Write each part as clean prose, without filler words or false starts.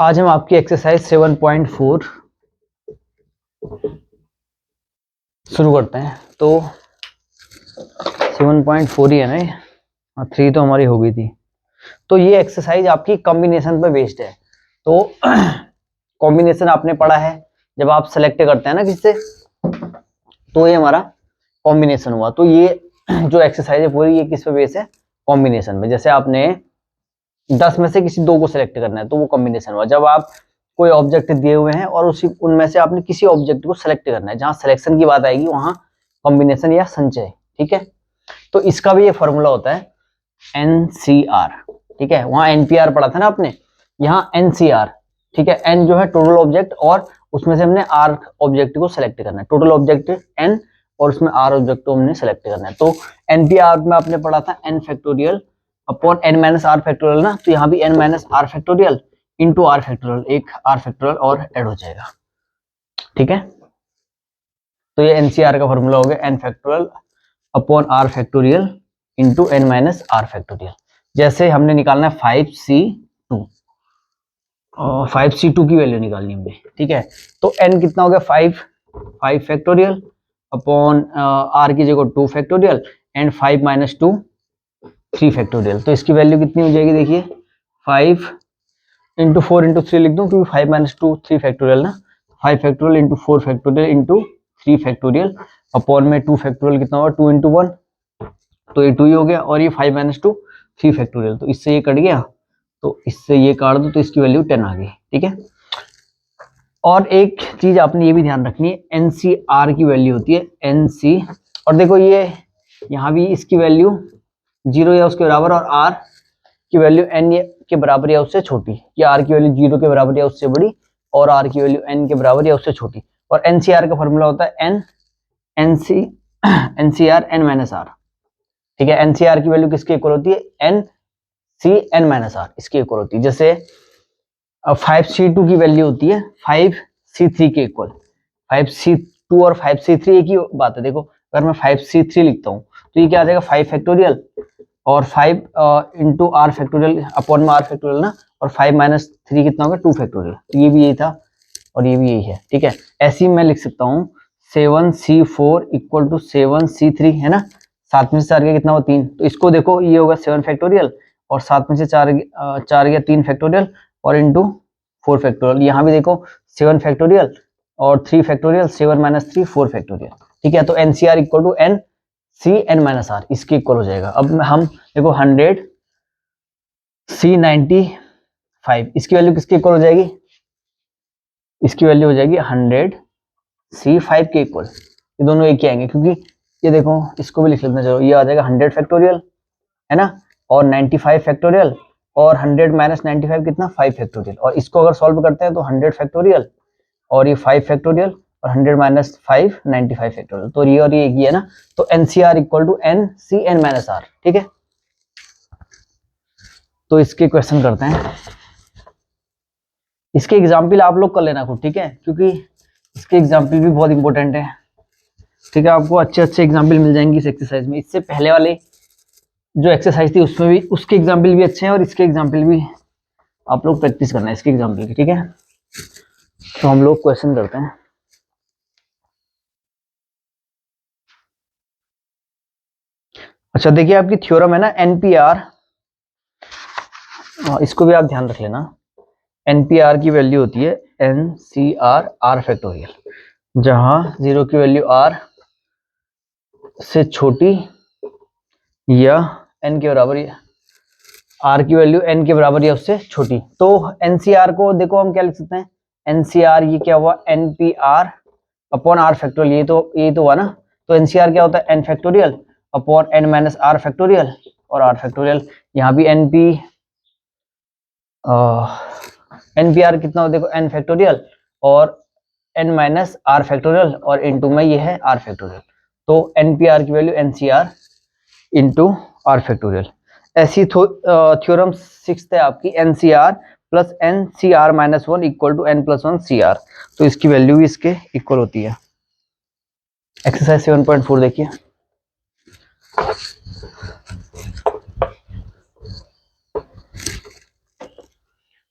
आज हम आपकी एक्सरसाइज 7.4 शुरू करते हैं। तो 7.4 ही है ना, 3 तो हमारी हो गई थी। तो ये एक्सरसाइज आपकी कॉम्बिनेशन पे बेस्ड है। तो कॉम्बिनेशन आपने पढ़ा है, जब आप सेलेक्ट करते हैं ना किससे, तो ये हमारा कॉम्बिनेशन हुआ। तो ये जो एक्सरसाइज है पूरी, ये किस पे बेस है, कॉम्बिनेशन में। जैसे आपने 10 में से किसी 2 को सिलेक्ट करना है तो वो कॉम्बिनेशन हुआ। जब आप कोई ऑब्जेक्ट दिए हुए हैं और उसी उनमें से आपने किसी ऑब्जेक्ट को सिलेक्ट करना है, जहां सिलेक्शन की बात आएगी वहां कॉम्बिनेशन या संचय, ठीक है। तो इसका भी ये फॉर्मूला होता है एनसीआर, ठीक है। वहां एनपीआर पढ़ा था ना आपने, यहाँ एनसीआर, ठीक है। एन जो है टोटल ऑब्जेक्ट, और उसमें से हमने आर ऑब्जेक्ट को सिलेक्ट करना है। टोटल ऑब्जेक्ट एन और उसमें आर ऑब्जेक्ट को हमने सिलेक्ट करना है। तो एनपीआर में आपने पढ़ा था N factorial upon N minus R factorial ना, तो यहाँ भी N minus R factorial into R factorial, एक आर फैक्टोरियल और ऐड हो जाएगा, ठीक है। तो ये एनसीआर का फॉर्मूला हो गया N factorial upon R factorial into N minus R factorial. जैसे हमने निकालना है 5c2 और 5c2 की वैल्यू निकालनी है, ठीक है। तो n कितना हो गया 5 फैक्टोरियल अपॉन r की जगह 2 फैक्टोरियल एंड 5 माइनस 2 3 फैक्टोरियल। तो इसकी वैल्यू कितनी हो जाएगी, देखिए 5 इंटू 4 इंटू 3 लिख दूं, क्योंकि 5 माइनस 2 3 फैक्टोरियल ना। 5 factorial into 4 factorial into 3 factorial upon में 2 फैक्टोरियल कितना होगा 2 इंटू 1, तो ये 2 ही हो गया। और ये 5 माइनस 2 3 फैक्टोरियल, तो इससे ये कट गया, तो इससे ये काट दो, तो इसकी वैल्यू 10 आ गई, ठीक है। और एक चीज आपने ये भी ध्यान रखनी है, एनसीआर की वैल्यू होती है एनसी, और देखो ये यहाँ भी इसकी वैल्यू 0 या उसके बराबर, और आर की वैल्यू एन के बराबर या उससे छोटी, या आर की वैल्यू 0 के बराबर या उससे बड़ी, और आर की वैल्यू एन के बराबर या उससे छोटी। और एनसीआर का फॉर्मूला होता है N NCR N minus R, ठीक है। एनसीआर की वैल्यू किसके इक्वल होती है, N C N minus R, इसके इक्वल होती है। जैसे 5c2 की वैल्यू होती है 5c3 के इक्वल। 5c2 और 5c3 एक ही बात है। देखो अगर मैं 5c3 लिखता हूँ तो ये क्या आ जाएगा 5 फैक्टोरियल और 5 इंटू आर फैक्टोरियल अपॉन में आर फैक्टोरियल ना, और 5 माइनस 3 कितना होगा 2 फैक्टोरियल। तो ये भी यही था और ये भी यही है, ठीक है। ऐसे ही मैं लिख सकता हूँ 7c4 इक्वल टू 7c3, है ना। 7 में से 4 गया कितना हुआ 3, तो इसको देखो ये होगा 7 फैक्टोरियल और 7 में से 4 गया 3 फैक्टोरियल और इंटू 4 फैक्टोरियल। यहाँ भी देखो 7 फैक्टोरियल और 3 फैक्टोरियल, 7 माइनस 3 4 फैक्टोरियल, ठीक है। तो NCR equal to N C N minus R, इसके इक्वल हो जाएगा। अब हम देखो 100 सी 95, इसकी वैल्यू किसके इक्वल हो जाएगी, इसकी वैल्यू हो जाएगी 100 सी 5 के इक्वल। ये दोनों एक ही आएंगे, क्योंकि ये देखो इसको भी लिख लेते हैं, चलो ये आ जाएगा 100 फैक्टोरियल, है ना, और 95 फैक्टोरियल, और 100 माइनस 95 कितना 5 फैक्टोरियल। और इसको अगर सॉल्व करते हैं तो 100 फैक्टोरियल और ये 5 फैक्टोरियल और 100 माइनस 5 95 फैक्टोरियल, तो ये और ये एक ही है ना। तो NCR equal to N C N minus R, ठीक है। तो इसके क्वेश्चन करते हैं, इसके एग्जाम्पल आप लोग कर लेना खुद, ठीक है, क्योंकि इसके एग्जाम्पल भी बहुत इंपॉर्टेंट है, ठीक है। आपको अच्छे अच्छे एग्जाम्पल मिल जाएंगे इस एक्सरसाइज में। इससे पहले वाले जो एक्सरसाइज थी उसमें भी उसके एग्जाम्पल भी अच्छे हैं और इसके एग्जाम्पल भी आप लोग प्रैक्टिस करना है इसके एग्जाम्पल की, ठीक है। तो हम लोग क्वेश्चन करते हैं। अच्छा देखिए आपकी थ्योरम है ना एनपीआर, इसको भी आप ध्यान रख लेना। एनपीआर की वैल्यू होती है N C R R factorial, जहां 0 की वैल्यू आर से छोटी या n के बराबर, आर की वैल्यू n के बराबर या उससे छोटी। तो एनसीआर को देखो हम क्या लिख सकते हैं, एनसीआर ये क्या हुआ एनपीआर अपॉन आर फैक्टोरियल, ये तो हुआ ना। तो एनसीआर क्या होता है N factorial upon N minus R factorial और आर फैक्टोरियल। यहाँ भी एनपीआर कितना हो देखो एन फैक्टोरियल और एन माइनस आर फैक्टोरियल और इनटू में ये है आर फैक्टोरियल। तो एनपीआर की value NCR into R factorial. ऐसी थ्योरम 6 है आपकी NCR plus NCR minus 1 equal to N plus 1 CR. तो इसकी वैल्यू भी इसके इक्वल होती है। एक्सरसाइज 7.4 देखिए,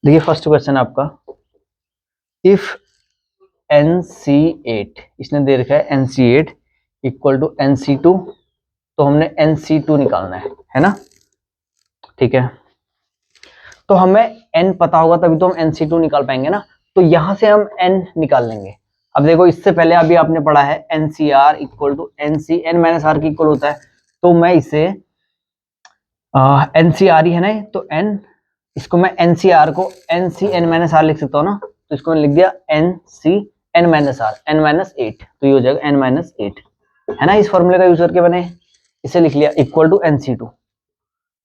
देखिए फर्स्ट क्वेश्चन आपका इफ NC8, इसने दे रखा है NC8 इक्वल टू NC2, तो हमने NC2 निकालना है ना, ठीक है। तो हमें n पता होगा तभी तो हम NC2 निकाल पाएंगे ना, तो यहां से हम n निकाल लेंगे। अब देखो इससे पहले अभी आपने पढ़ा है NCR equal to NC n minus R की इक्वल होता है, तो मैं इसे NCR ही है ना, तो n, इसको मैं NCR को NCn माइनस आर लिख सकता हूँ ना, तो इसको मैं लिख दिया NCn minus R, n minus 8, तो ये हो जाएगा n माइनस 8, है ना, इस फॉर्मूले का यूज करके बने, इसे लिख लिया इक्वल टू NC2,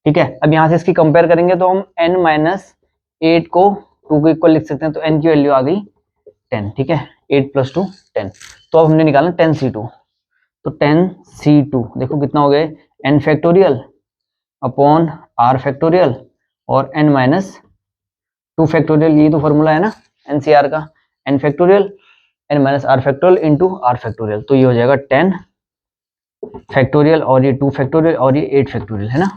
ठीक है। अब यहाँ से इसकी कंपेयर करेंगे तो हम n माइनस 8 को 2 के इक्वल लिख सकते हैं, तो n की वैल्यू आ गई 10, ठीक है, 8 प्लस 2 10, तो अब हमने निकालना 10C2, तो 10C2 देखो कितना हो गया, n factorial upon r factorial और n माइनस 2 फैक्टोरियल, ये तो फॉर्मूला है ना NCR का, n factorial n minus r factorial into r factorial, तो ये हो जाएगा 10 फैक्टोरियल और ये 2 फैक्टोरियल और ये 8 फैक्टोरियल, है ना,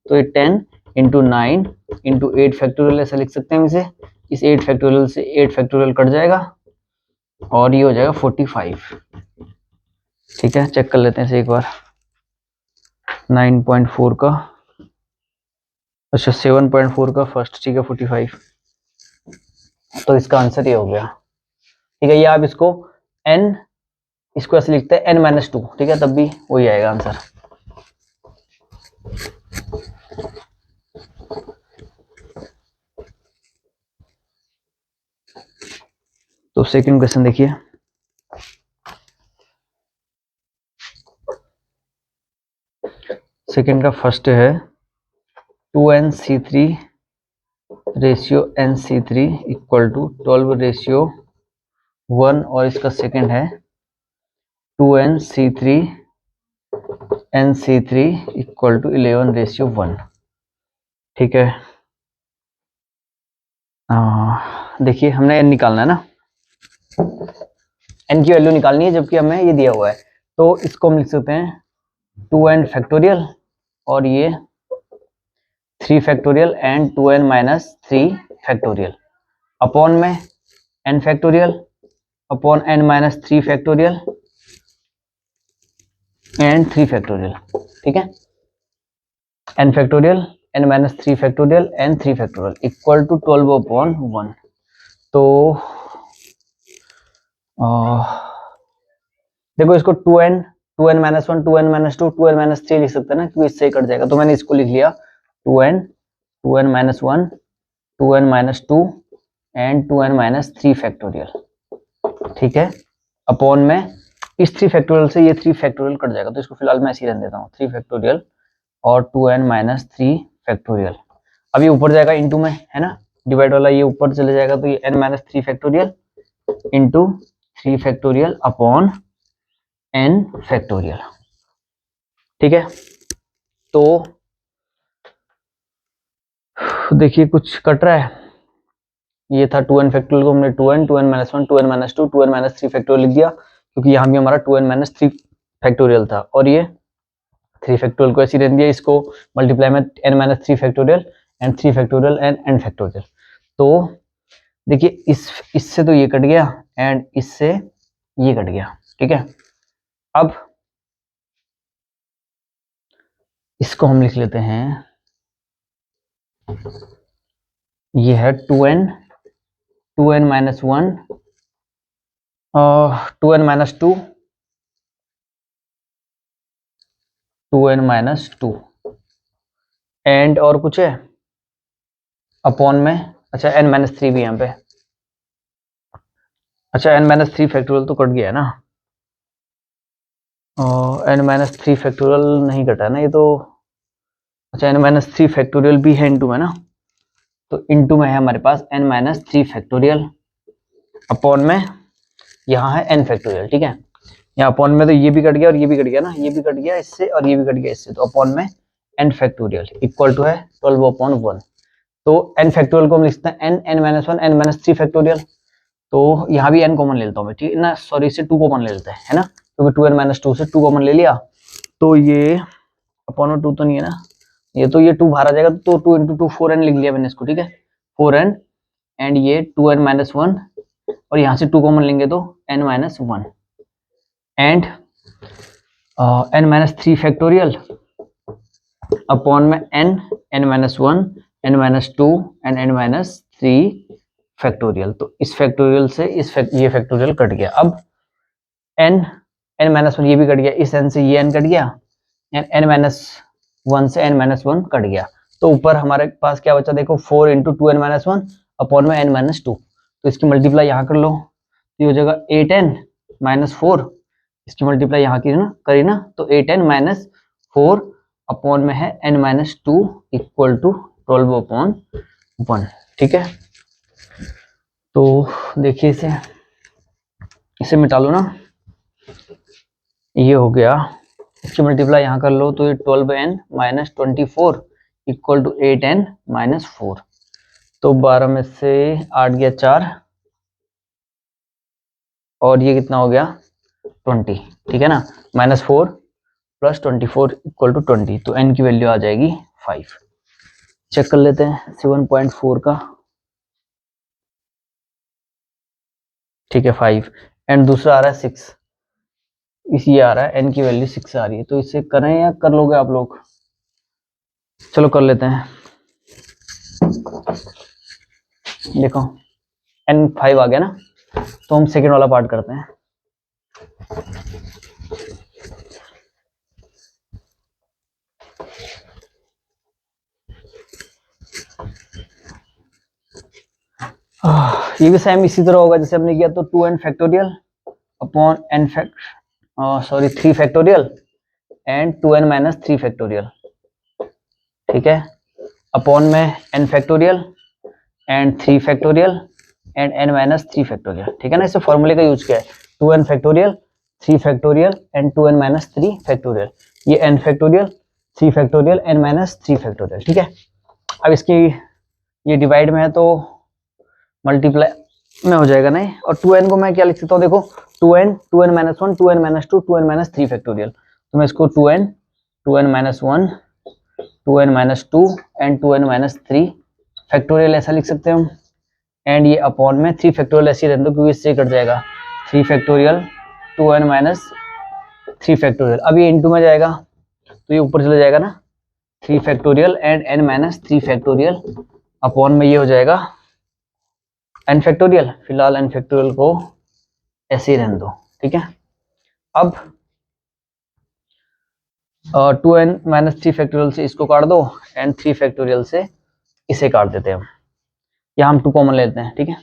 तो ये 10 इंटू 9 इंटू 8 फैक्टोरियल ऐसा लिख सकते हैं हम इसे, इस 8 फैक्टोरियल से 8 फैक्टोरियल कट जाएगा और ये हो जाएगा 45, ठीक है। चेक कर लेते हैं इसे एक बार, 9.4 का, अच्छा 7.4 का फर्स्ट, ठीक है 45, तो इसका आंसर ये हो गया, ठीक है। ये आप इसको n, इसको ऐसे लिखते हैं n माइनस 2, ठीक है, तब भी वही आएगा आंसर। तो सेकंड क्वेश्चन देखिए, सेकंड का फर्स्ट है 2nC3 ratio nC3 equal to 12 ratio 1, और इसका सेकंड है 2nC3 nC3 equal to 11 ratio 1, ठीक है। देखिए हमने n निकालना है ना, n की वैल्यू निकालनी है, जबकि हमें ये दिया हुआ है, तो इसको हम लिख सकते हैं 2n फैक्टोरियल और ये 3 factorial and 2n minus 3 factorial upon में n factorial upon n minus 3 factorial and 3 factorial, ठीक है, n factorial n minus 3 factorial and 3 factorial equal to 12 upon 1, तो देखो इसको 2n minus 1 2n minus 2 2n minus 3 लिख सकते हैं ना, क्योंकि इससे ही कट जाएगा, तो मैंने इसको लिख लिया 2n minus 1 2n minus 2 and 2n minus 3 factorial, ठीक है, अपॉन में इस 3 फैक्टोरियल से ये 3 फैक्टोरियल कट जाएगा, तो इसको फिलहाल मैं ऐसे ही रहने देता हूँ 3 फैक्टोरियल और 2n माइनस 3 फैक्टोरियल, अब ये ऊपर जाएगा इंटू में, है ना, डिवाइड वाला ये ऊपर चले जाएगा, तो ये n minus 3 factorial into 3 factorial upon n factorial, ठीक है। तो देखिए कुछ कट रहा है, ये था 2n फैक्टोरियल को हमने 2n minus 1 2n minus 2 2n minus 3 factorial लिख दिया, क्योंकि यहाँ भी हमारा 2n माइनस 3 फैक्टोरियल था, और ये 3 फैक्टोरियल को ऐसे ही रहने दिया, इसको मल्टीप्लाई में n minus 3 factorial and 3 factorial and n factorial, तो देखिए इससे तो ये कट गया एंड इससे ये कट गया, ठीक है। अब इसको हम लिख लेते हैं, ये है 2n minus 1 2n minus 2 2n minus 2 and और कुछ है अपॉन में, अच्छा n माइनस 3 भी यहाँ पे, अच्छा n माइनस 3 फैक्टोरियल तो कट गया है ना, n माइनस 3 फैक्टोरियल नहीं कटा है ना ये तो, अच्छा n माइनस 3 फैक्टोरियल भी है इंटू में ना, तो इंटू में है हमारे पास n माइनस 3 फैक्टोरियल अपॉन में यहाँ है n फैक्टोरियल, ठीक है, यहाँ अपॉन में तो ये भी कट गया और ये भी कट गया ना, ये भी कट गया इससे और ये भी कट गया इससे, तो अपॉन में n फैक्टोरियल इक्वल टू है 12 अपॉन 1, तो n फैक्टोरियल को हम लिखते हैं n minus 1 n minus 3 factorial, तो यहाँ भी n कॉमन ले लेता हूँ मैं, ठीक है ना, सॉरी इससे 2 कॉमन ले लेते हैं, है ना, क्योंकि 2n माइनस 2 से 2 कॉमन ले लिया, तो ये अपॉन में 2 तो नहीं है ना, ये तो ये 2 बाहर आ जाएगा, तो 2 इंटू 2 4n लिख लिया मैंने इसको, ठीक है 4n एंड ये 2n माइनस 1 और यहाँ से 2 कॉमन लेंगे तो n-1 and n-3 factorial upon में n-1 n-2 and n-3 factorial. तो इस फैक्टोरियल से ये फैक्टोरियल कट गया। अब n-1 ये भी कट गया, इस n से ये n कट गया, n-1 से n-1 कट गया। तो ऊपर हमारे पास क्या बचा देखो, 4 इंटू 2n-1 अपॉन में n-2। तो इसकी मल्टीप्लाई यहाँ कर लो, तो ये हो जाएगा 8n-4, इसकी मल्टीप्लाई यहाँ की ना करी ना, तो 8n-4 अपॉन में है n-2 इक्वल टू 12/1। ठीक है, तो देखिए इसे मिटा लो ना, ये हो गया, इसकी मल्टीप्लाई यहाँ कर लो, तो ये 12n-24 इक्वल टू 8n-4। तो 12 में से 8 गया 4 और ये कितना हो गया 20। ठीक है ना, -4 + 24 इक्वल टू 20। तो n की वैल्यू आ जाएगी 5। चेक कर लेते हैं 7.4 का। ठीक है 5 एंड दूसरा आ रहा है 6, इसी आ रहा है n की वैल्यू 6 आ रही है। तो इसे करें या कर लोगे आप लोग? चलो कर लेते हैं। देखो n 5 आ गया ना, तो हम सेकेंड वाला पार्ट करते हैं। ये भी सेम इसी तरह होगा जैसे हमने किया, तो 2n factorial upon n 3 factorial and 2n-3 factorial. ठीक है, अपॉन में n factorial and 3 factorial and n-3 factorial. ठीक है ना, इसे फॉर्मूले का यूज किया है, 2n factorial 3 factorial and 2n-3 factorial. ये n factorial 3 factorial n-3 factorial. ठीक है, अब इसकी ये डिवाइड में है तो मल्टीप्लाई में हो जाएगा नहीं, और 2n को मैं क्या लिख सकता हूँ देखो, 2n 2n-1 2n-2 2n-3 factorial. तो मैं इसको 2n 2n-1 2n-2 and 2n-3 factorial ऐसा लिख सकते हैं हम, एंड ये अपॉन में 3 फैक्टोरियल ऐसे रहने दो क्योंकि इससे कट जाएगा, 3 फैक्टोरियल 2n-3 फैक्टोरियल। अब ये इंटू में जाएगा तो ये ऊपर चला जाएगा ना, 3 factorial and n-3 factorial upon में ये हो जाएगा n फैक्टोरियल। फिलहाल n फैक्टोरियल को ऐसे ही रहने दो। ठीक है, अब 2n-3 फैक्टोरियल से इसको काट दो एंड 3 फैक्टोरियल से इसे काट देते हैं हम, या हम 2 कॉमन लेते हैं। ठीक है,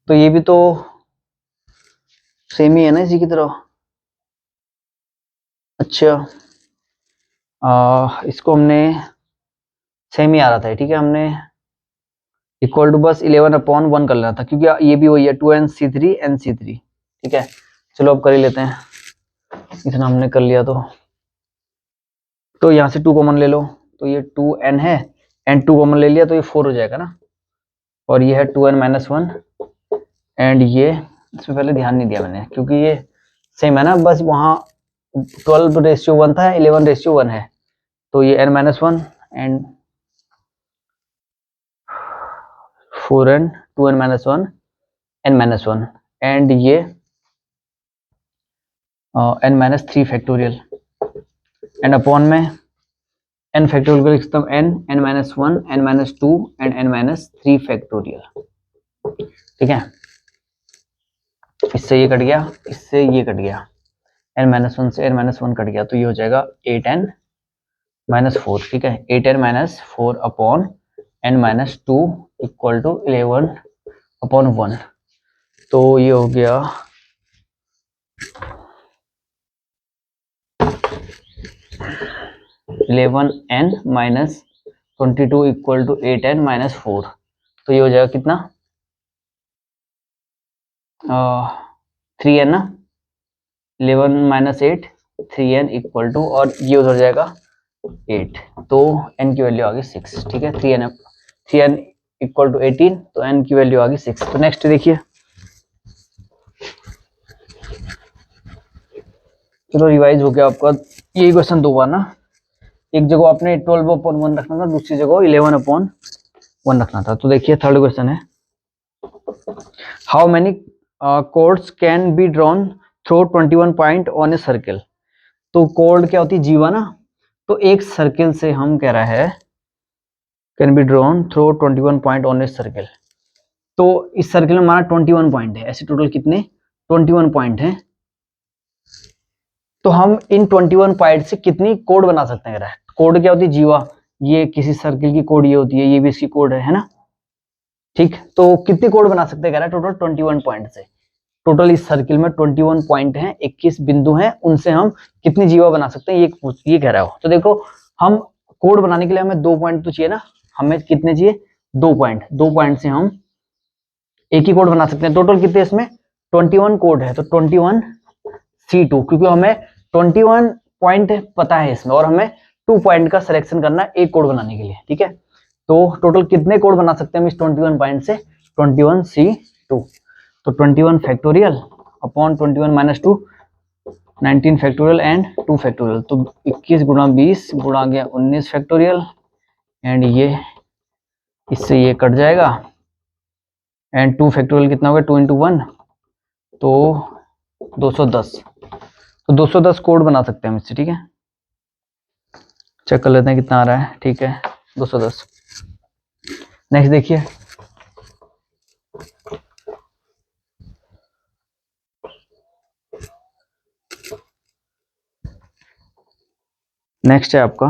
तो ये भी तो सेम ही है ना इसी की तरह। अच्छा इसको हमने सेम ही आ रहा था। ठीक है, हमने इक्वल टू बस 11/1 कर लेना था क्योंकि ये भी वही है 2nc3 nc3। ठीक है, चलो अब कर ही लेते हैं, इतना हमने कर लिया तो यहाँ से 2 कॉमन ले लो, तो ये 2n है एंड 2 कॉमन ले लिया तो ये 4 हो जाएगा ना, और ये है 2n-1 एंड ये, इसमें पहले ध्यान नहीं दिया मैंने क्योंकि ये सेम है ना, बस वहाँ 12:1 था 11:1 है, तो ये n-1 and 4n 2n-1 n-1 and ये n-3 फैक्टोरियल एंड अपॉन में n फैक्टोरियल को लिख सकता हूँ n-1 n-2 and n-3 factorial. ठीक है, इससे ये कट गया, इससे ये कट गया, n-1 से n-1 कट गया, तो ये हो जाएगा 8n-4। ठीक है, 8n-4 upon n-2 equal to 11/1। तो ये हो गया 11n-22 इक्वल टू 8n-4। तो ये हो जाएगा कितना 3n ना, 11 - 8 3n इक्वल टू, और ये उधर जाएगा 8, तो n की वैल्यू आ गई 6। ठीक है, 3n इक्वल टू 18, तो n की वैल्यू आ गई 6। तो नेक्स्ट देखिए, चलो रिवाइज हो गया आपका यही क्वेश्चन 2 बार ना, एक जगह आपने 12/1 रखना था, दूसरी जगह 11/1 रखना था। तो देखिए थर्ड क्वेश्चन है, how many chords can be drawn through 21 point on a circle. तो कोर्ड क्या होती है, जीवा ना, तो एक सर्किल से हम कह रहा है can be drawn through 21 point on a circle. तो इस सर्किल में हमारा 21 पॉइंट है, ऐसे टोटल कितने 21 पॉइंट हैं। तो हम इन 21 पॉइंट से कितनी कोड बना सकते हैं, कोड क्या होती है, जीवा, ये किसी सर्किल की कोड ये होती है, ये भी इसकी कोड है ना, ठीक। तो कितनी कोड बना सकते हैं कह रहा है, टोटल 21 पॉइंट से। टोटल इस सर्किल में 21 पॉइंट हैं, 21 बिंदु हैं, उनसे हम कितनी जीवा बना सकते हैं, ये कह रहा हो। तो देखो हम कोड बनाने के लिए हमें 2 पॉइंट तो चाहिए ना, हमें कितने चाहिए 2 पॉइंट, 2 पॉइंट से हम एक ही कोड बना सकते हैं। टोटल कितने इसमें 21 कोड है, तो 21 C2, क्योंकि हमें 21 पॉइंट पता है इसमें और हमें 2 पॉइंट का सिलेक्शन करना है एक कोड बनाने के लिए, ठीक है। तो टोटल कितने कोड बना सकते हैं हम इस 21 पॉइंट से, 21 C2। तो 21 factorial upon 21 minus 2 19 factorial and 2 factorial. तो 21 गुणा 20 गुणा गया 19 फैक्टोरियल एंड ये इससे ये कट जाएगा एंड 2 फैक्टोरियल कितना होगा 2 इंटू 1 तो 210। तो 210 कोड बना सकते हैं हम इससे, ठीक है। चेक कर लेते हैं कितना आ रहा है, ठीक है 210। नेक्स्ट देखिए, नेक्स्ट है आपका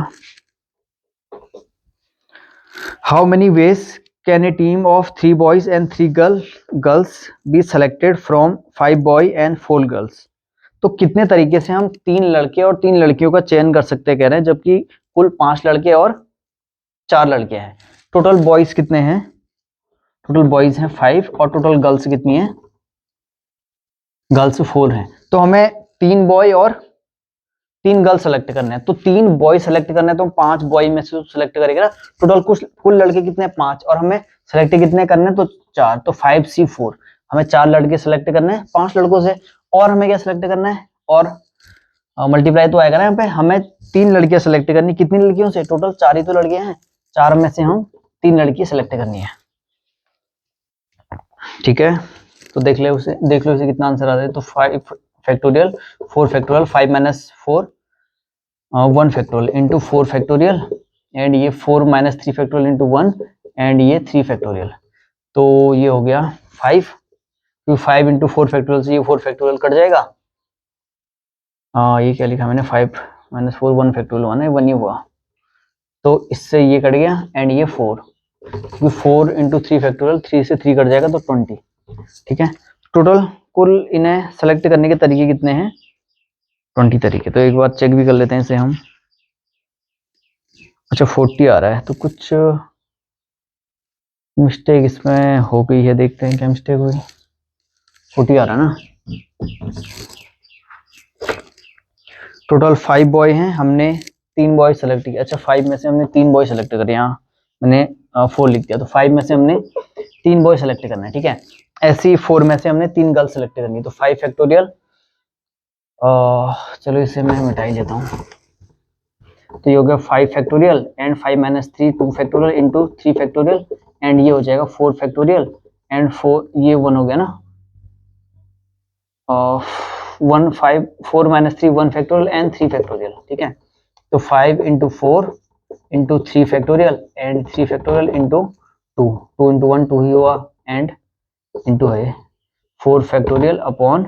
how many ways can a team of 3 boys and 3 girls be selected from 5 boy and 4 girls. तो कितने तरीके से हम 3 लड़के और 3 लड़कियों का चयन कर सकते हैं कह रहे हैं, जबकि कुल 5 लड़के और 4 लड़के हैं। टोटल बॉयज कितने हैं, टोटल बॉयज हैं 5 और टोटल गर्ल्स कितनी है, गर्ल्स 4 हैं। तो हमें 3 बॉय और 3 गर्ल सेलेक्ट करने हैं, तो 3 बॉय सेलेक्ट करने हैं, तो हम 5 बॉय में से सेलेक्ट करेंगे ना। टोटल कुल लड़के कितने हैं 5 और हमें सेलेक्ट कितने करने हैं तो 4, तो 5C4। हमें 4 लड़के सेलेक्ट करने हैं 5 लड़कों से, और हमें क्या सेलेक्ट करना है, और मल्टीप्लाई तो आएगा ना यहाँ पे, हमें 3 लड़कियां सेलेक्ट करनी। कितनी लड़कियों से, टोटल 4 ही तो लड़कियां हैं, 4 में से हम 3 लड़की सेलेक्ट करनी है, ठीक है। तो देख लो उसे कितना आंसर आ रहा है। तो 5 factorial 4 factorial 5 minus 4 1 factorial into 4 factorial and ये 4 माइनस 3 फैक्टोरियल इंटू 1 एंड ये 3 फैक्टोरियल। तो ये हो गया 5, क्योंकि 5 इंटू 4 फैक्टोरियल से ये 4 फैक्टोरियल कट जाएगा। ये क्या लिखा मैंने, 5 माइनस 4 1 फैक्टोरियल 1 है, 1 ही हुआ, तो इससे ये कट गया एंड ये 4, क्योंकि 4 इंटू 3 फैक्टोरियल 3 से 3 कट जाएगा तो 20, ठीक है। टोटल कुल इन्हें सेलेक्ट करने के तरीके कितने हैं, 20 तरीके। तो एक बार चेक भी कर लेते हैं इसे हम। अच्छा 40 आ रहा है, तो कुछ मिस्टेक इसमें हो गई है, देखते हैं क्या मिस्टेक हुई। 40 आ रहा है ना। टोटल 5 बॉय हैं, हमने 3 बॉय सेलेक्ट किया। अच्छा 5 में से हमने 3 बॉय सेलेक्ट करे, यहाँ मैंने 4 लिख दिया, तो 5 में से हमने 3 बॉय सेलेक्ट करना है, ठीक है। ऐसे ही 4 में से हमने 3 गर्ल सेलेक्ट करनी है, तो 5 फैक्टोरियल, चलो इसे मैं मिटा ही लेता हूँ। तो ये हो गया 5 factorial and 5 minus 3 2 factorial into 3 factorial and ये हो जाएगा 4 फैक्टोरियल एंड 4 ये 1 हो गया ना, 1 5 4 माइनस 3 1 फैक्टोरियल एंड 3 फैक्टोरियल, ठीक है। तो 5 into 4 into 3 factorial and 3 factorial into 2 2 into 1 2 ही हुआ एंड इंटू है 4 factorial upon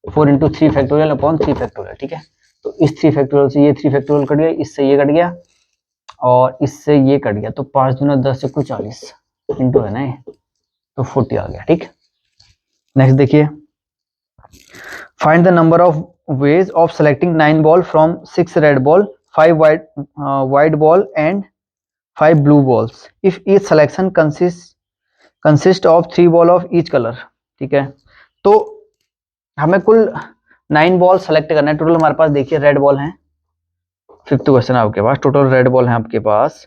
4 into 3 factorial upon 3 factorial, ठीक है। तो इस 3 फैक्टोरियल से ये 3 फैक्टोरियल कट गया, इससे ये कट गया और इससे ये कट गया, तो 5 दूना 10 को 40 इंटू है ना, तो 40 आ गया, ठीक। नेक्स्ट देखिए, find the number of ways of selecting 9 ball from 6 red ball 5 white ball and 5 blue balls if each selection consist of 3 ball of each color, ठीक है। तो हमें कुल 9 बॉल सेलेक्ट करना है। टोटल हमारे पास देखिए रेड बॉल हैं, 5th क्वेश्चन आपके पास, टोटल रेड बॉल हैं आपके पास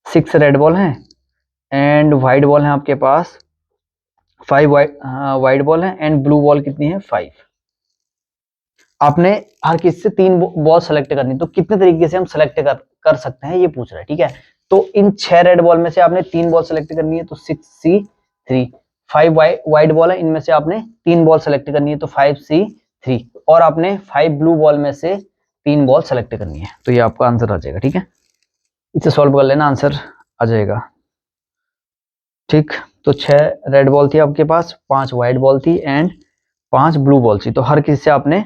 6 रेड बॉल हैं एंड व्हाइट बॉल हैं आपके पास 5 व्हाइट बॉल हैं एंड ब्लू बॉल कितनी है 5। आपने हर किसी से 3 बॉल सेलेक्ट करनी, तो कितने तरीके से हम सेलेक्ट कर सकते हैं ये पूछ रहा है, ठीक है। तो इन 6 रेड बॉल में से आपने 3 बॉल सेलेक्ट करनी है, तो 6C3 5 वाइट बॉल है, इनमें से आपने 3 बॉल सेलेक्ट करनी है, तो 5C3, और आपने 5 ब्लू बॉल में से 3 बॉल सेलेक्ट करनी है, तो ये आपका आंसर आ जाएगा। ठीक है, इसे सॉल्व कर लेना, आंसर आ जाएगा। ठीक, तो 6 रेड बॉल थी आपके पास, 5 व्हाइट बॉल थी एंड 5 ब्लू बॉल थी, तो हर किसी से आपने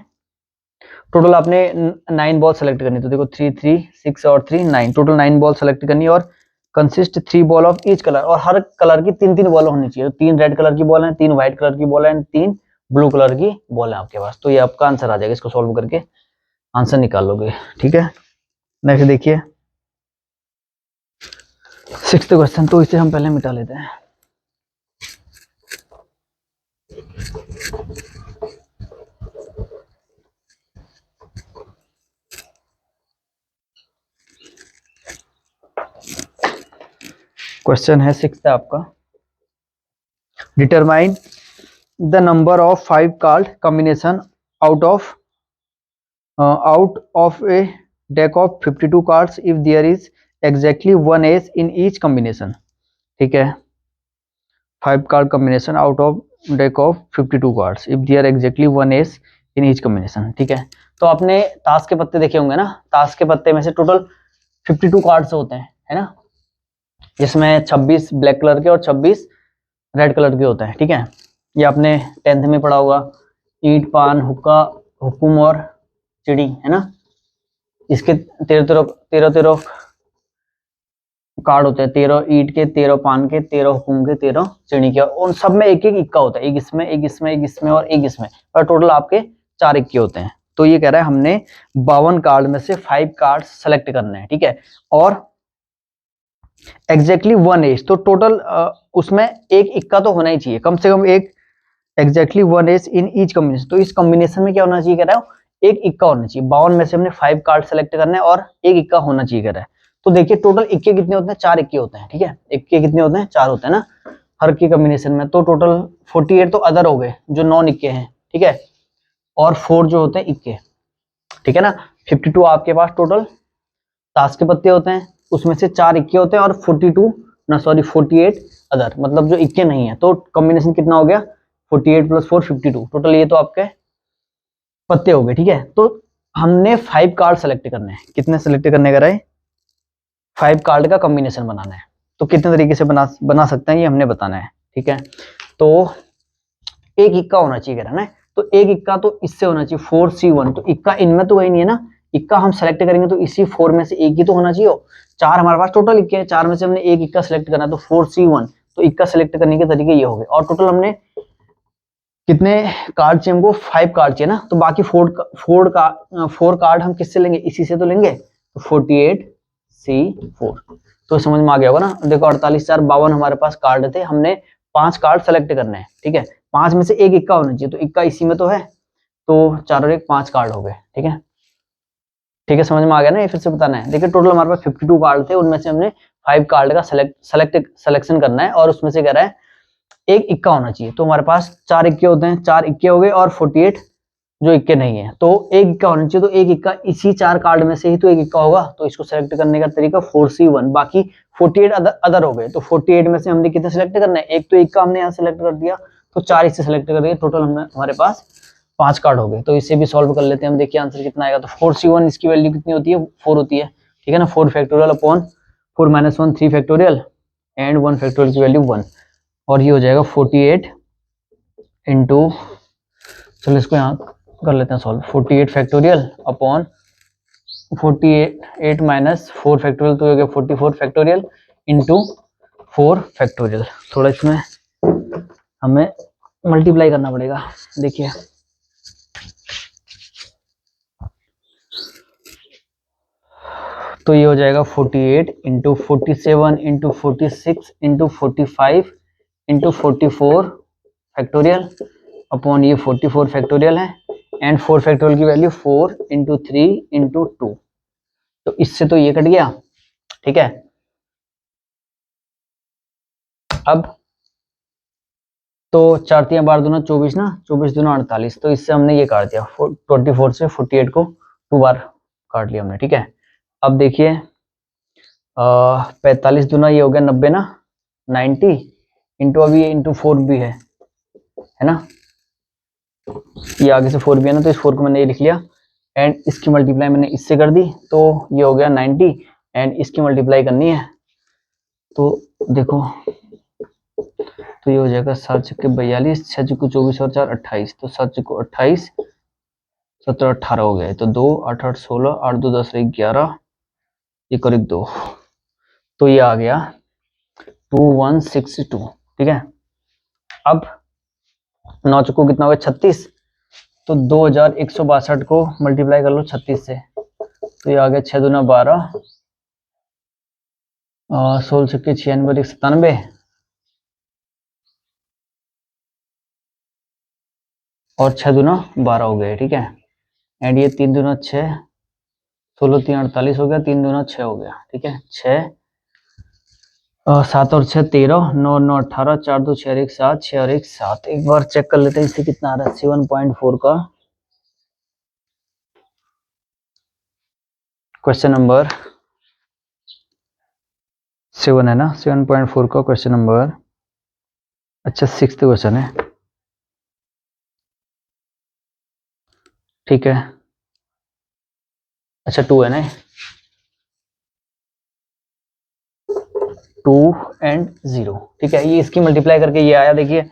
टोटल आपने 9 बॉल सेलेक्ट करनी, तो देखो 3 3 6 और 3 9, टोटल 9 बॉल सेलेक्ट करनी, और consist 3 ball of each colour, और हर कलर की 3 बॉल होनी चाहिए, 3 रेड कलर की बॉल है, 3 व्हाइट कलर की बॉल है एंड 3 ब्लू कलर की बॉल है आपके पास, तो ये आपका आंसर आ जाएगा। इसको सॉल्व करके आंसर निकाल लोगे। ठीक है, नेक्स्ट देखिए 6th क्वेश्चन, तो इसे हम पहले मिटा लेते हैं। क्वेश्चन है 6th आपका, determine the number of 5 card combination out of a deck of 52 cards if there is exactly 1 ace in each combination. ठीक है, 5 card combination out of deck of 52 cards if there exactly 1 ace in each combination. ठीक है, तो आपने ताश के पत्ते देखे होंगे ना, ताश के पत्ते में से टोटल 52 कार्ड्स होते हैं, है ना, जिसमें 26 ब्लैक कलर के और 26 रेड कलर के होते हैं। ठीक है, ये आपने 10th में पढ़ा होगा, ईंट, पान, हुक्का, हुक्म और चिड़ी, है ना, इसके 13 कार्ड होते हैं, 13 ईंट के, 13 पान के, 13 हुक्म के, 13 चिड़ी के, उन सब में एक एक इक्का होता है, एक इसमें एक इसमें एक इसमें और एक इसमें, और टोटल आपके 4 इक्के होते हैं। तो ये कह रहा है हमने 52 कार्ड में से 5 कार्ड सेलेक्ट करने हैं। ठीक है, और एग्जैक्टली 1 एज, तो टोटल उसमें एक इक्का तो होना ही चाहिए, कम से कम एक exactly 1 ace in each combination. तो इस कॉम्बिनेशन में क्या होना चाहिए कह रहा है, एक इक्का होना चाहिए। 52 में से हमने 5 कार्ड सेलेक्ट करने हैं और एक इक्का होना चाहिए कह रहा है। तो देखिए टोटल इक्के कितने होते हैं, 4 इक्के होते हैं। ठीक है, इक्के कितने होते हैं, 4 होते हैं ना हर की कॉम्बिनेशन में, तो टोटल 48 तो अदर हो गए जो नॉन इक्के हैं। ठीक है, और 4 जो होते हैं इक्के। ठीक है ना, 52 आपके पास टोटल ताश के पत्ते होते हैं, उसमें से 4 इक्के होते हैं और 48 अदर, मतलब जो इक्के नहीं है, तो कॉम्बिनेशन कितना हो गया, 48 + 4 52, टोटल ये तो आपके पत्ते हो गए। ठीक है, तो हमने 5 कार्ड सेलेक्ट करने हैं, कितने सेलेक्ट करने का रहे, 5 कार्ड का कॉम्बिनेशन बनाना है। तो कितने तरीके से बना सकते हैं ये हमने बताना है। ठीक है, तो एक इक्का होना चाहिए कह रहा है, तो एक इक्का तो इससे होना चाहिए 4C1, तो इक्का इनमें तो वही नहीं है ना, इक्का हम सेलेक्ट करेंगे तो इसी 4 में से एक ही तो होना चाहिए। 4 हमारे पास टोटल इक्के हैं, 4 में से हमने एक इक्का सेलेक्ट करना है, तो 4C1, तो इक्का सेलेक्ट करने के तरीके ये हो गए। और टोटल हमने कितने कार्ड चाहिए हमको, 5 कार्ड चाहिए ना, तो बाकी 4 कार्ड हम किससे लेंगे, इसी से तो लेंगे, तो 48C4, तो समझ में आ गया होगा ना। देखो 48 4 52 हमारे पास कार्ड थे, हमने 5 कार्ड सेलेक्ट करने हैं। ठीक है, 5 में से एक इक्का होना चाहिए, तो इक्का इसी में तो है, तो 4 और 1 5 कार्ड हो गए। ठीक है, ठीक है, समझ में आ गया ना, ये फिर से बताना है। देखिए टोटल हमारे पास 52 कार्ड थे, उनमें से हमने 5 कार्ड का सिलेक्शन करना है, और उसमें से कह रहा है एक इक्का होना चाहिए, तो हमारे पास 4 इक्के होते हैं, 4 इक्के हो गए और 48 जो इक्के नहीं है, तो एक इक्का होना चाहिए, तो एक इक्का इसी 4 कार्ड में से ही तो एक इक्का होगा, तो इसको सेलेक्ट करने का तरीका 4C1, बाकी 48 अदर हो गए, तो 48 में से हमने कितने सेलेक्ट करना है, एक तो इक्का हमने यहाँ सेलेक्ट कर दिया, तो 4 इससे सेलेक्ट कर दिए, टोटल हमारे पास 5 कार्ड हो गए। तो इसे भी सॉल्व कर लेते हैं हम, देखिए आंसर कितना आएगा। तो 4C1 इसकी वैल्यू कितनी होती है, 4 होती है। ठीक है ना, 4 factorial upon 4 - 1 3 factorial and 1 factorial की वैल्यू 1, और ये हो जाएगा 48 इंटू, चलो इसको यहाँ कर लेते हैं solve, 48 factorial upon 48 minus 4 factorial, तो हो गया 44 फैक्टोरियल इंटू 4 फैक्टोरियल। थोड़ा इसमें हमें मल्टीप्लाई करना पड़ेगा, देखिए तो ये हो जाएगा 48 into 47 into 46 into 45 into 44 factorial upon ये 44 फैक्टोरियल है, एंड 4 फैक्टोरियल की वैल्यू 4 इंटू 3 इंटू 2, तो इससे तो ये कट गया। ठीक है, अब तो 4 3 12 दूना 24 ना, 24 दूना 48, तो इससे हमने ये काट दिया, 24 से 48 को 2 बार काट लिया हमने। ठीक है, अब देखिए 45 दूना ये हो गया 90 ना, 90 इंटू अभी ये इंटू 4 भी है ना, ये आगे से 4 भी है ना, तो इस 4 को मैंने ये लिख लिया एंड इसकी मल्टीप्लाई मैंने इससे कर दी, तो ये हो गया 90 एंड इसकी मल्टीप्लाई करनी है, तो देखो तो ये हो जाएगा 7 छक्के 42, 6 चक्कू 24 और 4 28, तो 7 चक्कू 28, 17 18 हो गया, तो 2 8 8 16, 8 2 10 11, 1 और 1 2, तो ये आ गया 2162। ठीक है, अब 9 चक्कू कितना हो गया 36, तो 2162 को मल्टीप्लाई कर लो 36 से, तो ये आ गया 6 दूना 12, 16 छक्के 96 97 और 6 दूना 12 हो गए। ठीक है, एंड ये 3 दूना 6, 16 3 48 हो गया, 3 दूना 6 हो गया। ठीक है, 6 7 और 6 13, 9 9 18, 4 2 6 और 1 7, 6 और 1 7। एक बार चेक कर लेते हैं इससे कितना आ रहा है 7.4 का क्वेश्चन नंबर 7 है ना, 7.4 का क्वेश्चन नंबर, अच्छा 6th क्वेश्चन है। ठीक है, अच्छा 2 है ना, 2 एंड 0। ठीक है, ये इसकी मल्टीप्लाई करके ये आया, देखिए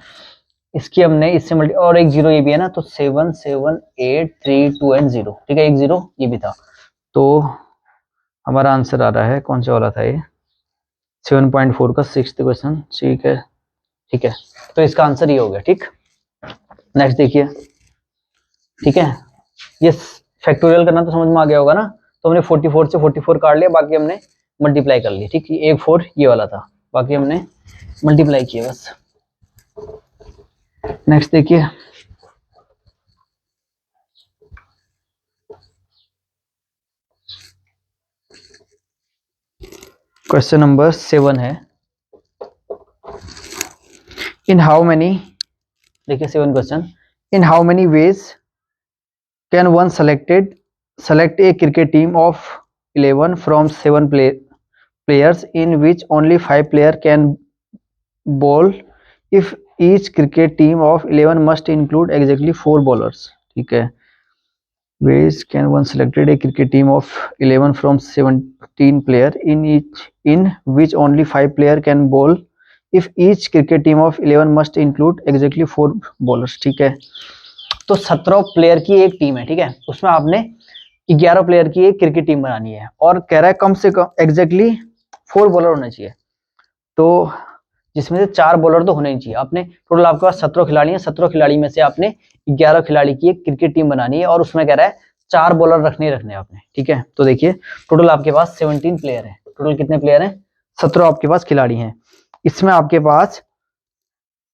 इसकी हमने इससे मल्टी और एक 0 ये भी है ना, तो 7 7 8 3 2 एंड 0। ठीक है, एक 0 ये भी था, तो हमारा आंसर आ रहा है, कौन सा वाला था ये 7.4 का 6th क्वेश्चन। ठीक है, ठीक है, तो इसका आंसर ये हो गया। ठीक, नेक्स्ट देखिए। ठीक है, ये फैक्टोरियल करना तो समझ में आ गया होगा ना, तो हमने 44 से 44 काट लिया, बाकी हमने मल्टीप्लाई कर ली। ठीक, ये 4 ये वाला था, बाकी हमने मल्टीप्लाई किया बस। नेक्स्ट देखिए, क्वेश्चन नंबर 7 है, इन हाउ मेनी, देखिए 7 question, in how many ways can one select a cricket team of 11 from 7 players in which only 5 players can bowl if each cricket team of 11 must include exactly 4 bowlers. ठीक है, ways can one selected a cricket team of 11 from 17 player in which only 5 player can bowl if each cricket team of 11 must include exactly 4 bowlers. ठीक है, तो 17 player की एक team है। ठीक है, उसमें आपने 11 प्लेयर की एक क्रिकेट टीम बनानी है और कह रहा है कम से कम एग्जैक्टली 4 बॉलर होने चाहिए, तो जिसमें से 4 बॉलर तो होने ही चाहिए। आपने टोटल आपके पास 17 खिलाड़ी हैं, 17 खिलाड़ी में से आपने 11 खिलाड़ी की एक क्रिकेट टीम बनानी है और उसमें कह रहा है 4 बॉलर रखने आपने। ठीक है, तो देखिए टोटल आपके पास 17 प्लेयर है, टोटल कितने प्लेयर हैं 17 आपके पास खिलाड़ी हैं। इसमें आपके पास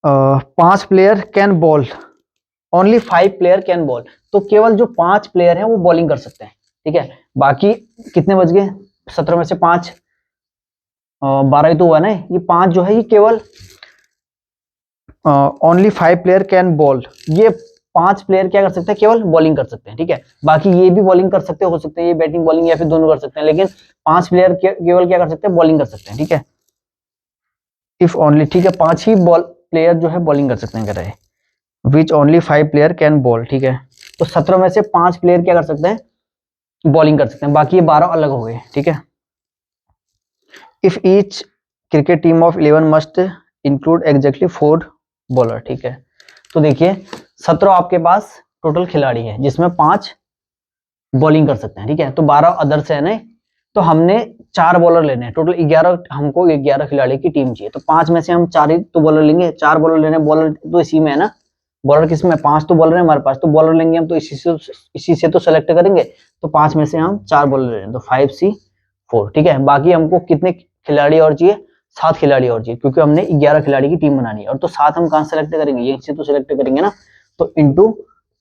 5 player can ball, only 5 player can ball, तो केवल जो 5 प्लेयर हैं वो बॉलिंग कर सकते हैं। ठीक है, बाकी कितने बच गए 17 में से 5 12 ही तो हुआ ना, ये 5 जो है ये केवल ओनली 5 प्लेयर कैन बॉल, ये 5 प्लेयर क्या कर सकते हैं केवल बॉलिंग कर सकते हैं। ठीक है, बाकी ये भी बॉलिंग कर सकते हो सकते हैं ये बैटिंग बॉलिंग या फिर दोनों कर सकते हैं, लेकिन 5 प्लेयर केवल क्या कर सकते हैं बॉलिंग कर सकते हैं। ठीक है, इफ ओनली, ठीक है 5 ही प्लेयर जो है बॉलिंग कर सकते हैं कह रहे हैं, which only 5 player can ball. ठीक है, तो 17 में से 5 प्लेयर क्या कर सकते हैं बॉलिंग कर सकते हैं, बाकी ये 12 अलग हो गए। ठीक है, if each cricket team of 11 must include exactly 4 bowler. ठीक है, तो देखिए 17 आपके पास टोटल खिलाड़ी है जिसमें 5 बॉलिंग कर सकते हैं। ठीक है, तो 12 अदर्स है ना, तो हमने 4 बॉलर लेने हैं, टोटल 11, हमको 11 खिलाड़ी की टीम चाहिए, तो 5 में से हम 4 ही तो बॉलर लेंगे, 4 बॉलर लेने, बॉलर तो इसी में है ना, बॉलर किसमें 5 तो बॉलर है हमारे पास, तो बॉलर लेंगे हम तो इसी से तो सेलेक्ट करेंगे, तो 5 में से हम 4 बॉलर लेंगे, तो 5C4। ठीक है, बाकी हमको कितने खिलाड़ी और चाहिए 7 खिलाड़ी और चाहिए, क्योंकि हमने 11 खिलाड़ी की टीम बनानी है, और तो 7 हम कहां सेलेक्ट करेंगे यहीं से तो सेलेक्ट करेंगे ना, तो इंटू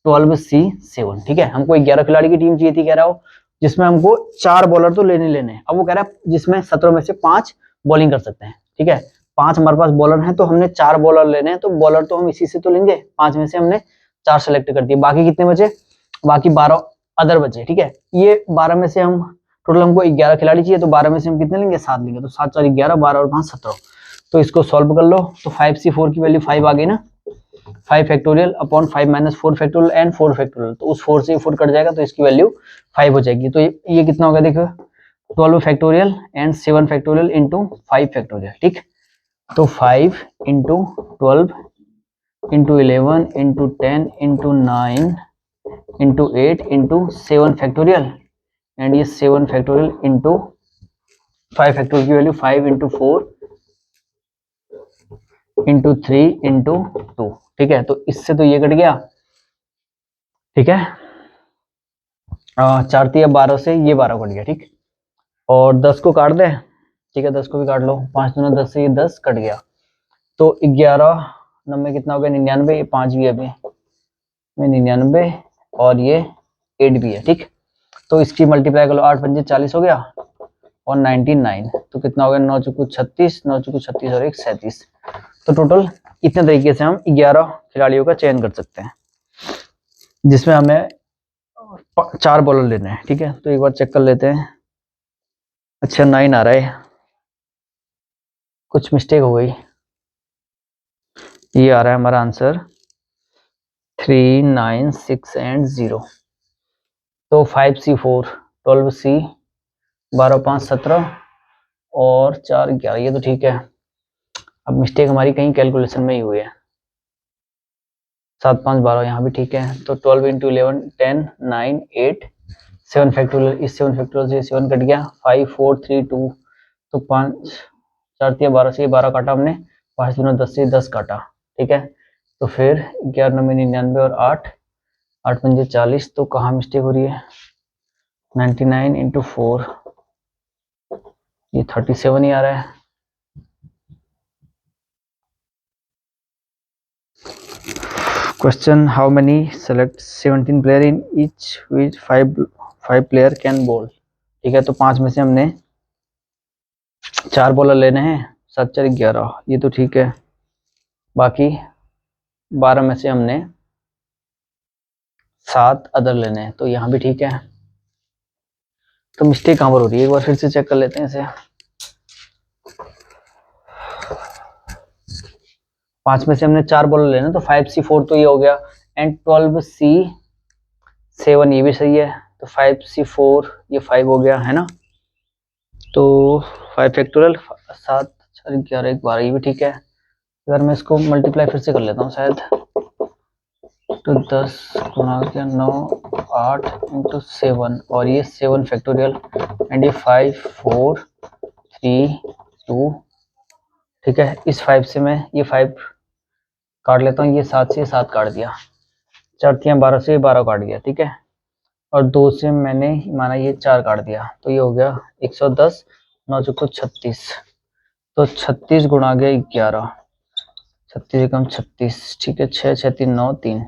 12C7। ठीक है, हमको 11 खिलाड़ी की टीम चाहिए थी कह रहा हो, जिसमें हमको 4 बॉलर तो लेने हैं। अब वो कह रहा है जिसमें 17 में से 5 बॉलिंग कर सकते हैं। ठीक है, 5 हमारे पास बॉलर हैं, तो हमने 4 बॉलर लेने हैं, तो बॉलर तो हम इसी से तो लेंगे, 5 में से हमने 4 सेलेक्ट कर दिए, बाकी कितने बचे, बाकी 12 अदर बचे। ठीक है, ये 12 में से हम टोटल हमको 11 खिलाड़ी चाहिए, तो 12 में से हम कितने लेंगे 7 लेंगे, तो 7 4 11, 12 और 5 17, तो इसको सॉल्व कर लो, तो 5c4 की वैल्यू 5 आ गई ना, 5 factorial upon 5 minus 4 factorial and 4 factorial, तो उस 4 से 4 कट जाएगा तो इसकी वैल्यू 5 हो जाएगी। तो ये कितना होगा देखो, 12 factorial and 7 factorial into 5 factorial, ठीक। तो 5 into 12 into 11 into 10 into 9 into 8 into 7 factorial and ये 7 फैक्टोरियल इंटू 5 फैक्टोरियल की वैल्यू 5 इंटू 4 इंटू 3 इंटू 2, ठीक है। तो इससे तो ये कट गया, ठीक है। 4 तिया 12 से ये 12 कट गया, ठीक। और 10 को काट दे, ठीक है, 10 को भी काट लो, 5 दूना 10 से ये 10 कट गया, तो 11 नंबर कितना हो गया 99, ये 5 भी है अभी 99 और ये 8 भी है, ठीक। तो इसकी मल्टीप्लाई कर लो, 8 पंजे 40 हो गया और 99, तो कितना हो गया 9 चुकू 36, 9 चुकू 36 और 1 37। तो टोटल इतने तरीके से हम 11 खिलाड़ियों का चयन कर सकते हैं, जिसमें हमें 4 बॉलर लेने हैं, ठीक है। तो एक बार चेक कर लेते हैं। अच्छा 9 आ रहा है, कुछ मिस्टेक हो गई, ये आ रहा है हमारा आंसर 3, 9, 6 एंड 0। तो 5c4 12c 12 5 17 और 4 11, ये तो ठीक है। अब मिस्टेक हमारी कहीं कैलकुलेशन में ही हुई है, 7 5 12 यहाँ भी ठीक है। तो 12 इंटू 11 10 9 8 7 फैक्टोरियल, इस 7 फैक्टोरियल से 7 कट गया, 5 4 3 2, तो 5 4 तिया 12 से 12 काटा हमने, 5 दूना 10 से 10 काटा, ठीक है। तो फिर 11 9 99 और 8 8 पंजे 40, तो कहाँ मिस्टेक हो रही है, 99 इंटू 4 ये 37 ही आ रहा है। Question, how many select 17 player in each which 5 player can ball, ठीक है। तो 5 में से हमने 4 बॉलर लेने हैं, 7 4 11, ये तो ठीक है। बाकी 12 में से हमने 7 अदर लेने हैं, तो यहाँ भी ठीक है। तो मिस्टेक कहाँ पर हो रही है, एक बार फिर से चेक कर लेते हैं इसे। 5 में से हमने 4 बॉलर लेने, तो 5c4 तो ये हो गया, एंड 12c7 ये भी सही है, तो 5c4 ये 5 हो गया है ना। तो 5 फैक्टोरियल 7 4 11 1 12, ये भी ठीक है। अगर मैं इसको मल्टीप्लाई फिर से कर लेता हूँ शायद, तो 10 गुणा के 9 8 इंटू 7 और ये 7 फैक्टोरियल एंड ये 5 4 3 2, ठीक है। इस 5 से मैं ये 5 काट लेता हूँ, ये 7 से 7 काट दिया, 4 तिया 12 से 12 काट दिया, ठीक है। और 2 से मैंने माना ये 4 काट दिया, तो ये हो गया 110, 9 चौको 36, तो 36 गुणा गया 11, 36 एकम 36, ठीक है। 6 6 3 9 3,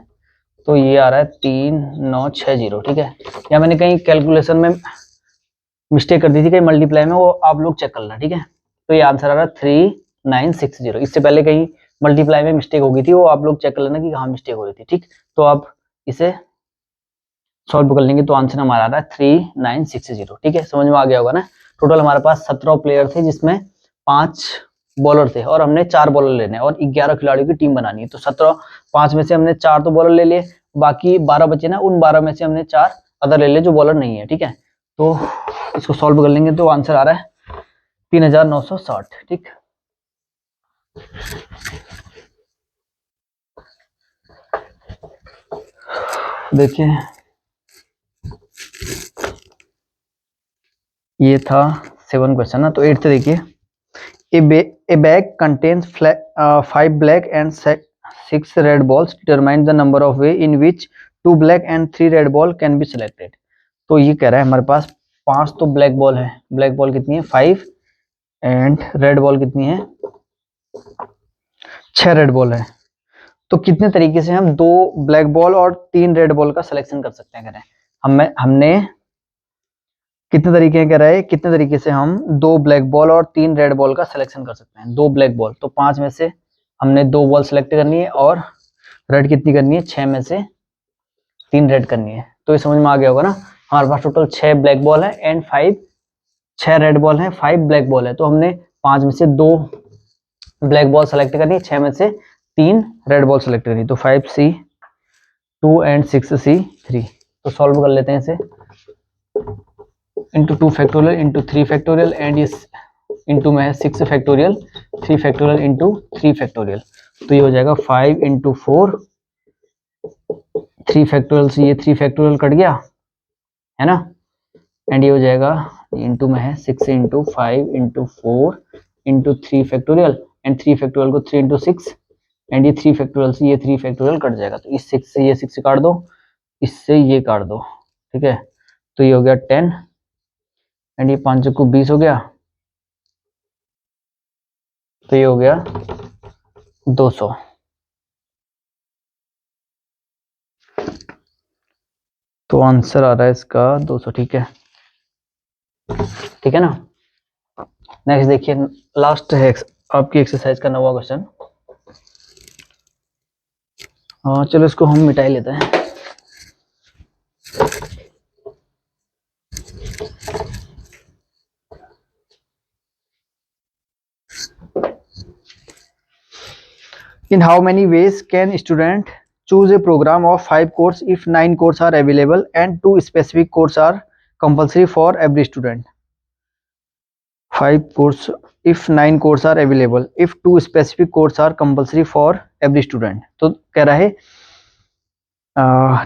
तो ये आ रहा है 3 9 6 0, ठीक है। या मैंने कहीं कैलकुलेशन में मिस्टेक कर दी थी कहीं मल्टीप्लाई में, वो आप लोग चेक कर लेना, ठीक है। तो ये आंसर आ रहा है 3960। इससे पहले कहीं मल्टीप्लाई में मिस्टेक हो गई थी, वो आप लोग चेक कर लेना कि कहाँ मिस्टेक हो रही थी, ठीक। तो आप इसे सॉल्व कर लेंगे तो आंसर हमारा आ रहा है 3960, ठीक है। समझ में आ गया होगा ना। टोटल हमारे पास 17 प्लेयर थे, जिसमें 5 बॉलर थे और हमने 4 बॉलर लेने और 11 खिलाड़ियों की टीम बनानी है। तो 17 5 में से हमने 4 तो बॉलर ले लिए, बाकी 12 बचे ना, उन 12 में से हमने 4 अदर ले लिए जो बॉलर नहीं है, ठीक है। तो इसको सॉल्व कर लेंगे तो आंसर आ रहा है 3960, ठीक। देखिए ये था 7 क्वेश्चन ना। तो 8 देखिए, a bag contains 5 black and 6 red balls, determine the number of way in which 2 black and 3 red ball can be selected। तो ये कह रहा है हमारे पास 5 तो ब्लैक बॉल है, ब्लैक बॉल कितनी है 5 एंड रेड बॉल कितनी है 6 रेड बॉल है। तो कितने तरीके से हम 2 ब्लैक बॉल और 3 रेड बॉल का सिलेक्शन कर सकते हैं, कह रहे हैं हमने कितने तरीके कह रहा है, कितने तरीके से हम 2 ब्लैक बॉल और 3 रेड बॉल का सिलेक्शन कर सकते हैं। 2 ब्लैक बॉल, तो 5 में से हमने 2 बॉल सिलेक्ट करनी है और रेड कितनी करनी है 6 में से 3 रेड करनी है। तो ये समझ में आ गया होगा ना। हमारे पास टोटल 6 ब्लैक बॉल है एंड 6 रेड बॉल है, 5 ब्लैक बॉल है। तो हमने 5 में से 2 ब्लैक बॉल सेलेक्ट करनी, 6 में से 3 रेड बॉल सेलेक्ट करनी, तो 5C 2 एंड 6C 3। तो सॉल्व कर लेते हैं इसे, into 2 factorial into 3 factorial and इस इंटू में 6 फैक्टोरियल 3 फैक्टोरियल इंटू 3 फैक्टोरियल। तो ये हो जाएगा 5 इंटू 4, 3 फैक्टोरियल से ये 3 फैक्टोरियल कट गया है ना, एंड ये हो जाएगा इंटू में है 6 into 5 into 4 into 3 factorial and 3 factorial को 3 इंटू 6 एंड ये 3 फैक्टोरियल से ये 3 फैक्टोरियल कट जाएगा। तो इस 6 से ये 6 काट दो, इससे ये काट दो, ठीक है। तो ये हो गया 10 एंड ये 5 को 20 हो गया, तो ये हो गया 200। तो आंसर आ रहा है इसका 200, ठीक है, ठीक है ना। नेक्स्ट देखिए, लास्ट है आपकी एक्सरसाइज का 9वां क्वेश्चन। हाँ चलो इसको हम मिटा ही लेते हैं। In how many ways can student choose a program of 5 course if 9 courses are available and 2 specific courses are compulsory for every student? 5 course if 9 courses are available, if 2 specific courses are compulsory for every student। तो कह रहा है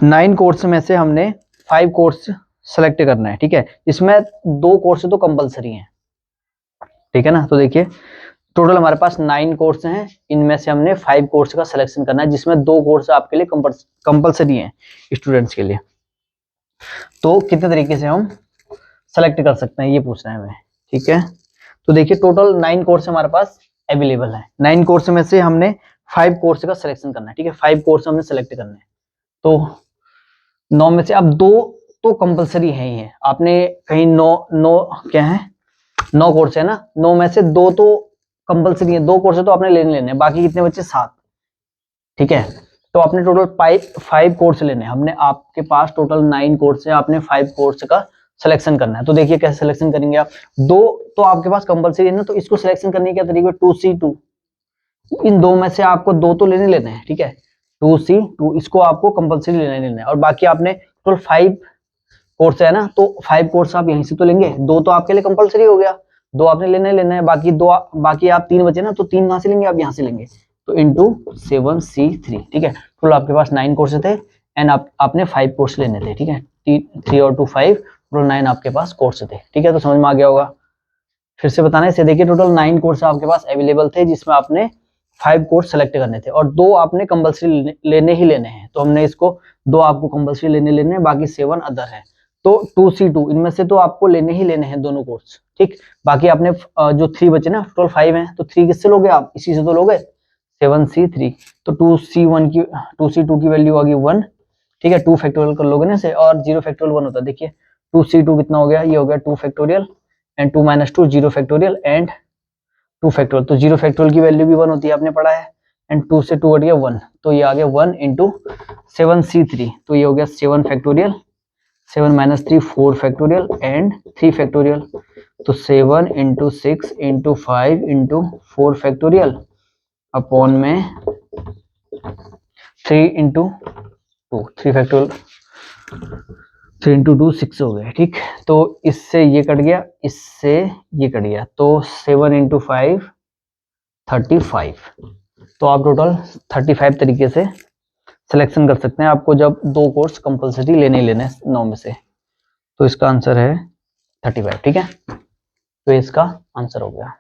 9 course में से हमने 5 course select करना है, ठीक है, इसमें 2 कोर्स तो कंपलसरी हैं, ठीक है ना। तो देखिए टोटल हमारे पास 9 कोर्स हैं, इनमें से हमने 5 कोर्स का सिलेक्शन करना है, जिसमें 2 कोर्स आपके लिए कंपलसरी हैं स्टूडेंट्स के लिए। तो कितने तरीके से हम सेलेक्ट कर सकते हैं ये पूछ रहे हैं हमें, ठीक है। तो देखिए टोटल 9 कोर्स हमारे पास अवेलेबल है, 9 कोर्स में से हमने 5 कोर्स का सिलेक्शन करना है, ठीक है, 5 कोर्स हमने सेलेक्ट करना है। तो 9 में से अब 2 तो कंपलसरी है ही है, आपने कहीं 9 क्या है 9 कोर्स है ना, 9 में से 2 तो कंपलसरी है, 2 कोर्स तो आपने लेने हैं, बाकी कितने बच्चे 7, ठीक है। तो आपने टोटल 5 कोर्स लेने हैं, हमने आपके पास टोटल 9 कोर्स है, आपने 5 कोर्स का सिलेक्शन करना है। तो देखिए कैसे सिलेक्शन करेंगे आप, 2 तो आपके पास कंपलसरी है ना, तो इसको सिलेक्शन करने का तरीका 2C2, इन 2 में से आपको 2 तो लेने हैं, ठीक है, 2C2 इसको आपको कंपलसरी लेना है, और बाकी आपने टोटल 5 कोर्स है ना, तो 5 कोर्स आप यहीं से तो लेंगे, 2 तो आपके लिए कंपलसरी हो गया, 2 आपने लेना है, बाकी आप 3 बचे ना, तो 3 कहां से लेंगे आप यहाँ से लेंगे, तो इंटू 7C3, ठीक है। टोटल आपके पास 9 कोर्स थे एंड आपने 5 कोर्स लेने थे, ठीक है, 3 और 2 5, टोटल 9 आपके पास कोर्स थे, ठीक है। तो समझ में आ गया होगा, फिर से बताना इसे। देखिए टोटल 9 कोर्स आपके पास अवेलेबल थे, जिसमें आपने 5 कोर्स सेलेक्ट करने थे और 2 आपने कंपलसरी लेने हैं, तो हमने इसको 2 आपको कंपलसरी लेने हैं, बाकी 7 अदर है। तो 2C2 इनमें से तो आपको लेने हैं दोनों कोर्स, ठीक। बाकी आपने जो 3 बचे ना, टोटल 5 हैं, तो 3 किससे लोगे आप, इसी से तो लोगे, 7C3। तो 2C2 की वैल्यू आ गई 1, ठीक है, 2 फैक्टोरियल कर लोगे ना से, और 0 फैक्टोरियल 1 होता है। देखिए 2C2 कितना हो गया, ये हो गया 2 factorial and 2 - 2 0 factorial and 2 factorial. तो 0 फैक्टोरियल की वैल्यू भी 1 होती है, आपने पढ़ा है, एंड 2 से 2 हट गया 1, तो ये आ गया 1 इंटू 7C3, तो ये हो गया 7 फैक्टोरियल, 7 - 3 4 फैक्टोरियल एंड 3 फैक्टोरियल। तो 7 into 6 into 5 into 4 factorial upon में 3 इंटू 2 3 फैक्टोरियल, 3 इंटू 2 6 हो गया, ठीक। तो इससे ये कट गया, इससे ये कट गया, तो 7 इंटू 5 35। तो आप टोटल 35 तरीके से सिलेक्शन कर सकते हैं, आपको जब 2 कोर्स कंपलसरी लेने 9 में से। तो इसका आंसर है 35, ठीक है, तो इसका आंसर हो गया।